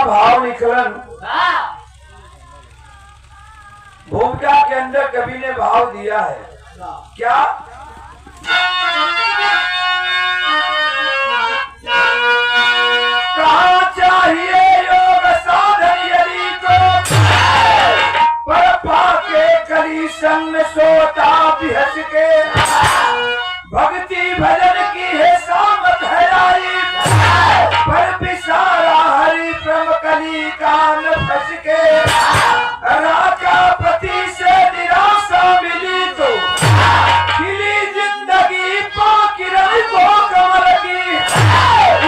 भाव निकलन भूमिका के अंदर कवि ने भाव दिया है क्या? कहा चाहिए योग साधन यदि को पर पाके कली संग सोता भी हंस के भक्ति भजन की है सामत है आई पर बिसारा हरि प्रम कली कान फंस के राजा पति से निराशा मिली तो खिली जिंदगी किरण को कमल की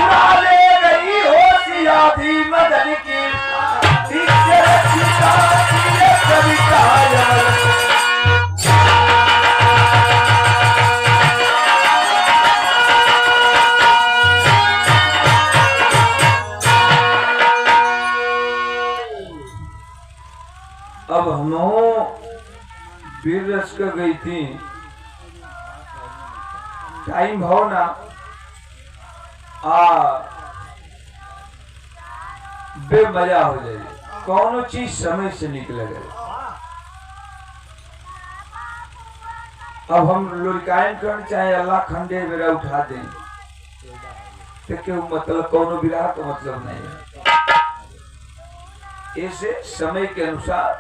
उड़ा ले गई होशियारी मदन की कविता अब हम वीर रस कर गई थी टाइम भाव ना बेमजा हो जाए कौन चीज समय से निकले गए। अब हम लोरिकायन करना चाहे अल्लाह खंडे मेरा उठा दे तो क्यों मतलब कौन विराह का मतलब नहीं है। ऐसे समय के अनुसार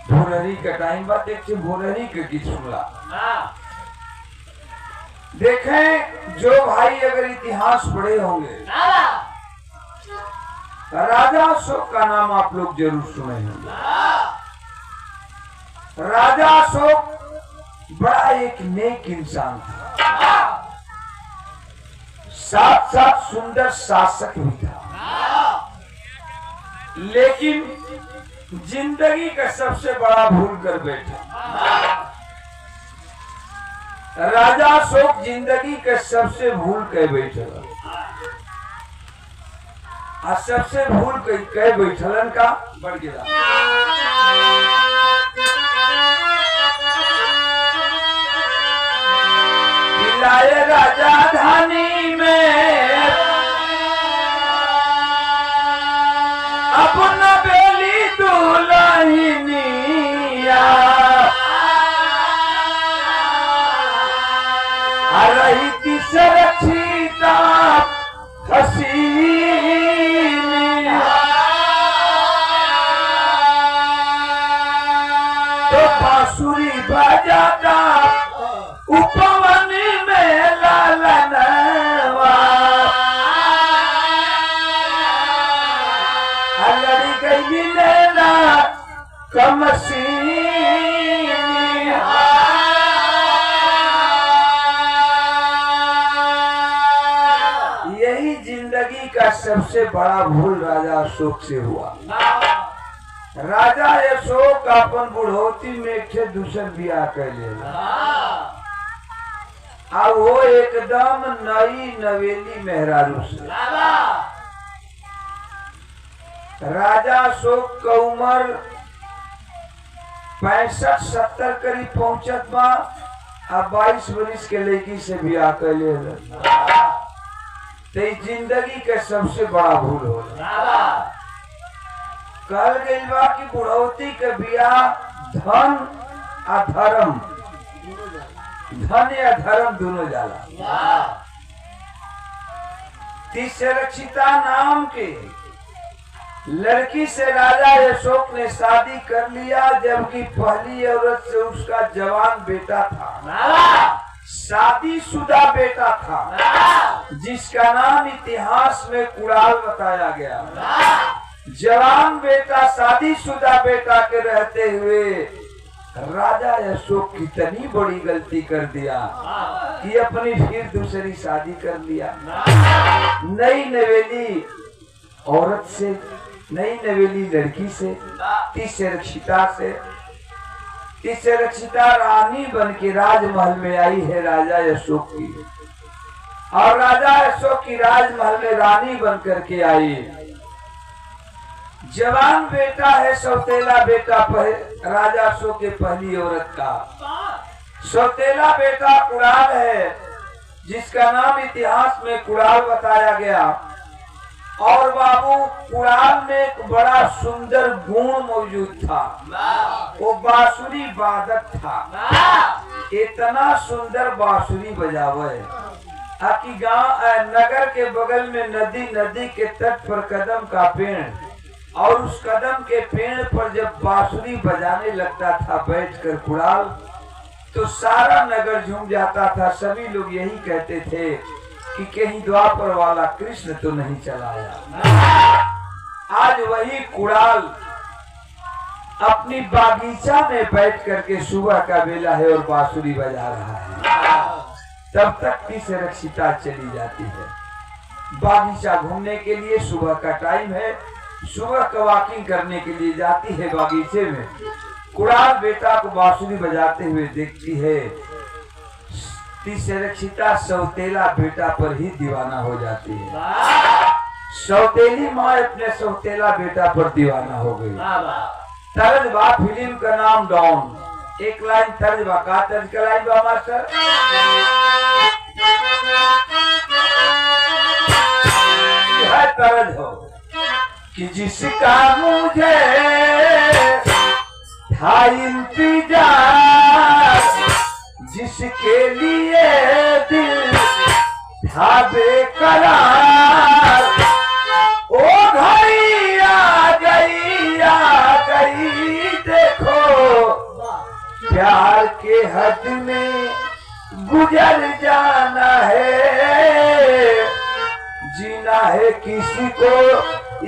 भोरहरी का टाइम बात एक भोरहरी के गीत सुनला देखें जो भाई अगर इतिहास पढ़े होंगे राजा अशोक का नाम आप लोग जरूर सुने होंगे। राजा अशोक बड़ा एक नेक इंसान था साथ साथ सुंदर शासक भी था लेकिन जिंदगी का सबसे बड़ा भूल कर बैठा। राजा अशोक जिंदगी का सबसे भूल कर बैठल सबसे भूल कह बैठलन का बढ़ गया। लाए राजा धानी में अपना बेली दुल्हनिया रही थी सुरक्षिता हसीनी तो बांसुरी बजाता उपवन में लालनवा लड़ी गई लेना कमसीनी यही जिंदगी का सबसे बड़ा भूल राजा अशोक से हुआ। राजा अशोक अपन बुढ़ौती में एक दूसर बियाह कर लिया अब वो एकदम नई नवेली मेहरारू से। राजा अशोक का उम्र 65-70 करीब पहुंचत बा अब 22 बरिस के लड़की से बियाह कर लिया जिंदगी के सबसे बड़ा भूल हो। कल गई बा कि बुढ़ौती के बियाह धन अधर्म धन या धर्म दोनों जाला। सुरक्षिता नाम के लड़की से राजा अशोक ने शादी कर लिया जबकि पहली औरत से उसका जवान बेटा था शादीशुदा बेटा था जिसका नाम इतिहास में कुड़ाल बताया गया। जवान बेटा शादीशुदा बेटा के रहते हुए राजा अशोक कितनी बड़ी गलती कर दिया कि अपनी फिर दूसरी शादी कर लिया नई नवेली औरत से नई नवेली लड़की से सुरक्षिता से। सुरक्षिता रानी बन के राजमहल में आई है राजा अशोक की और राजा अशोक की राजमहल में रानी बन करके आई। जवान बेटा है सौतेला बेटा राजा अशोक के पहली औरत का सौतेला बेटा कुड़ाल है जिसका नाम इतिहास में कुड़ाल बताया गया। और बाबू कुरान में एक बड़ा सुंदर गुण मौजूद था, वो बांसुरी वादक था। इतना सुंदर बांसुरी बजावे कि गांव नगर के बगल में नदी के तट पर कदम का पेड़, और उस कदम के पेड़ पर जब बांसुरी बजाने लगता था बैठकर कुड़ाल, तो सारा नगर झूम जाता था। सभी लोग यही कहते थे कि कहीं द्वापर वाला कृष्ण तो नहीं चला आया। आज वही कुड़ाल अपनी बागीचा में बैठ करके सुबह का बेला है और बांसुरी बजा रहा है, तब तक की सुरक्षिता चली जाती है बागीचा घूमने के लिए। सुबह का टाइम है, सुबह का वॉकिंग करने के लिए जाती है बागीचे में। कुड़ाल बेटा को बांसुरी बजाते हुए देखती है। सुरक्षिता सौतेला बेटा पर ही दीवाना हो जाती है। सौतेली माँ अपने सौतेला बेटा पर दीवाना हो गई। तर्ज बा फिल्म का नाम डॉन। एक लाइन तर्ज बा, का तर्ज का लाइन बा मास्टर? यह तर्ज हो कि जिसका मुझे था इंतजार, जिसके लिए दिल था बेकरार, ओ घड़ी आ गई देखो, प्यार के हद में गुजर जाना है, जीना है किसी को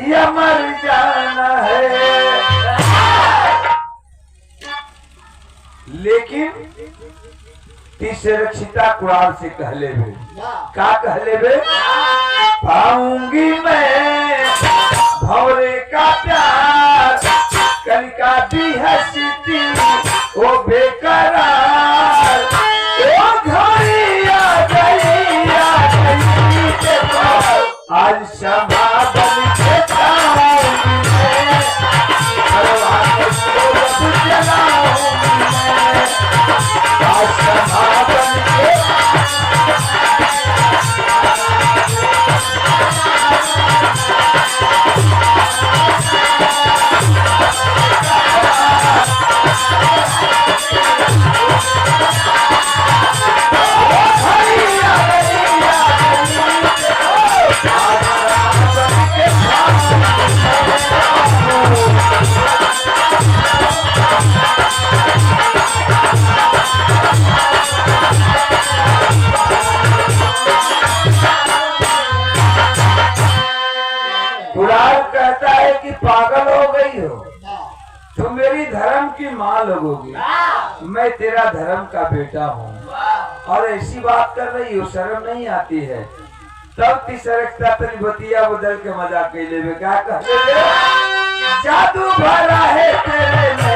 या मर जाना है। लेकिन सुरक्षिता कुरान से कहले बे, का कहले बे? पाऊंगी मैं भौरे का प्यार, कल का भी हंसती वो बेकरार, वो घड़ी आ गई आज क्षमा बन के जाऊंगी मैं, परवाने को रब जलाऊंगी मैं, आज क्षमा बन के कहता है कि पागल हो गई हो, तुम मेरी धर्म की माँ लगोगी, मैं तेरा धर्म का बेटा हूँ और ऐसी बात कर रही हो, शर्म नहीं आती है? तब तीसरा बतिया बदल के मजाक कैले में क्या कहते, जादू भरा है तेरे